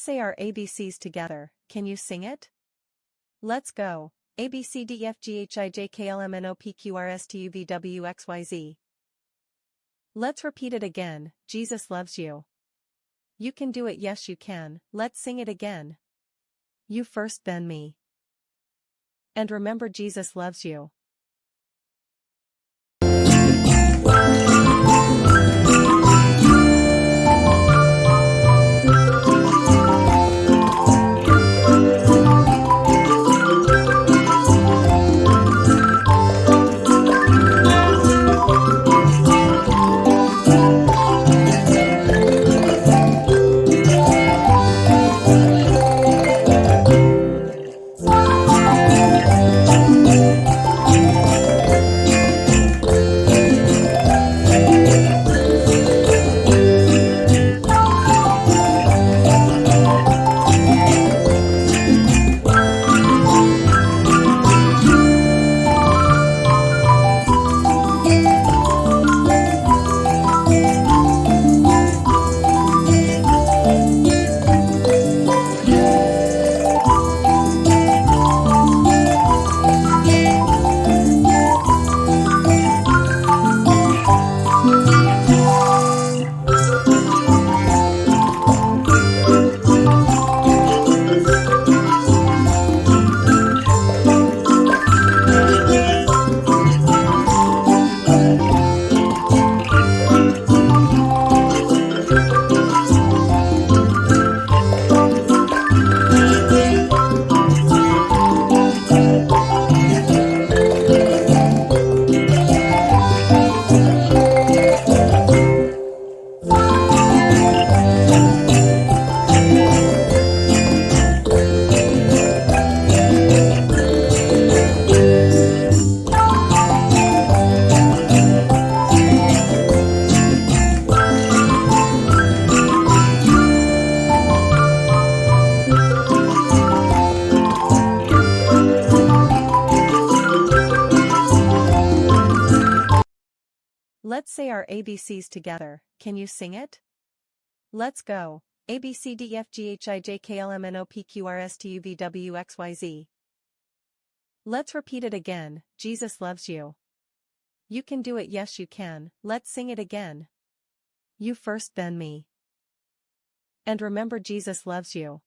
say our ABCs together. Can you sing it? Let's go. A B C D E F G H I J K L M N O P Q R S T U V W X Y Z. Let's repeat it again. Jesus loves you. You can do it, yes you can. Let's sing it again. You first been me. And remember, Jesus loves you. Let's say our ABCs together. Can you sing it? Let's go. A B C D E F G H I J K L M N O P Q R S T U V W X Y Z. Let's repeat it again. Jesus loves you. You can do it, yes you can. Let's sing it again. You first been me. And remember, Jesus loves you.